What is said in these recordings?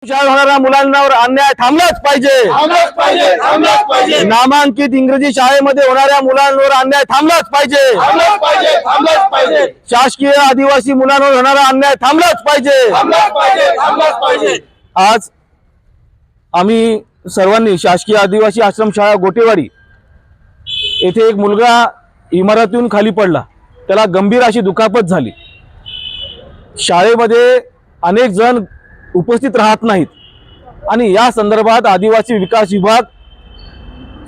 होणाऱ्या मुलांवर अन्याय थांबलाच पाहिजे। नामांकित इंग्रजी शाळेमध्ये होणाऱ्या मुलांवर अन्याय थांबलाच पाहिजे। शासकीय आदिवासी मुलांवर होणारा अन्याय थांबलाच पाहिजे। आज आम्ही सर्वांनी शासकीय आदिवासी आश्रमशाळा गोटेवाडी येथे एक मुलगा इमारतीतून खाली पडला, त्याला गंभीर अशी दुखापत झाली। शाळेमध्ये अनेक जण उपस्थित राहत नाहीत आणि या संदर्भात आदिवासी विकास विभाग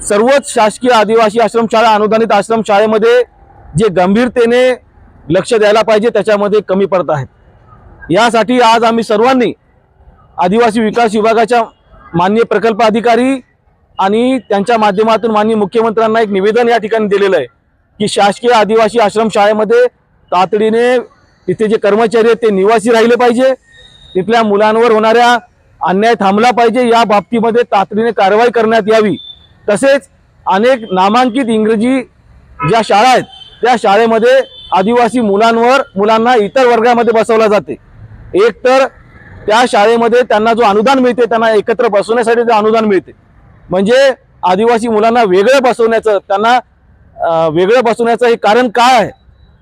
सर्वच शासकीय आदिवासी आश्रमशाळा अनुदानित आश्रमशाळेमध्ये जे गंभीरतेने लक्ष द्यायला पाहिजे त्याच्यामध्ये कमी पडत आहेत। यासाठी आज आम्ही सर्वांनी आदिवासी विकास विभागाच्या माननीय प्रकल्प अधिकारी आणि त्यांच्या माध्यमातून माननीय मुख्यमंत्र्यांना एक निवेदन या ठिकाणी दिलेलं आहे की शासकीय आदिवासी आश्रमशाळेमध्ये तातडीने तिथे जे कर्मचारी आहेत ते निवासी राहिले पाहिजे, तिथल्या मुलांवर होणाऱ्या अन्याय थांबला पाहिजे, या बाबतीमध्ये तातडीने कारवाई करण्यात यावी। तसेच अनेक नामांकित इंग्रजी ज्या शाळा आहेत त्या शाळेमध्ये आदिवासी मुलांना इतर वर्गामध्ये बसवला जाते। एक तर त्या शाळेमध्ये त्यांना जो अनुदान मिळते, त्यांना एकत्र बसवण्यासाठी जे अनुदान मिळते, म्हणजे आदिवासी मुलांना वेगळं बसवण्याचं, त्यांना वेगळं बसवण्याचं हे कारण काय आहे?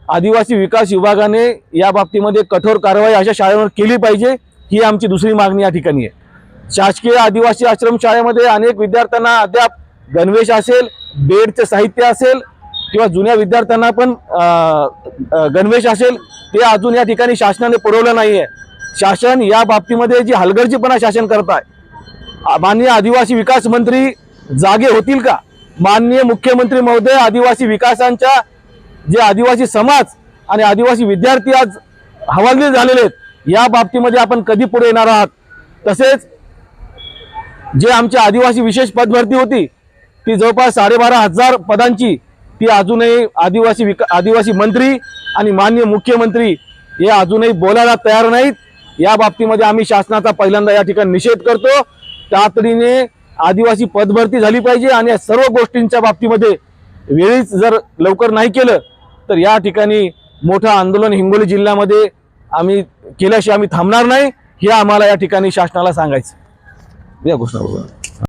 आदिवासी विकास विभागाने या बाबतीमध्ये कठोर कारवाई अशा शाळेवर केली पाहिजे, ही आमची दुसरी मागणी या ठिकाणी आहे। शासकीय आदिवासी आश्रमशाळेमध्ये अनेक विद्यार्थ्यांना अद्याप गणवेश असेल, बेडचे साहित्य असेल किंवा जुन्या विद्यार्थ्यांना पण गणवेश असेल, ते अजून या ठिकाणी शासनाने पुरवलं नाही आहे। शासन या बाबतीमध्ये जी हलगर्जीपणा शासन करत आहे, माननीय आदिवासी विकास मंत्री जागे होतील का? माननीय मुख्यमंत्री महोदय आदिवासी विकासांच्या जे आदिवासी समाज आणि आदिवासी विद्यार्थी आज हवालदिल झालेले आहेत, या बाबतीमध्ये आपण कधी पुढे येणार आहात? तसेच जे आमची आदिवासी विशेष पदभरती होती ती जवळपास 12,500 पदांची, ती अजूनही आदिवासी मंत्री आणि माननीय मुख्यमंत्री हे अजूनही बोलायला तयार नाहीत। या बाबतीमध्ये आम्ही शासनाचा पहिल्यांदा या ठिकाणी निषेध करतो। तातडीने आदिवासी पदभरती झाली पाहिजे आणि या सर्व गोष्टींच्या बाबतीमध्ये वेळीच जर लवकर नाही केलं तर या ठिकाणी मोठं आंदोलन हिंगोली जिल्ह्यामध्ये आम्ही केल्याशिवाय आम्ही थांबणार नाही, हे आम्हाला या ठिकाणी शासनाला सांगायचं। या घोषणा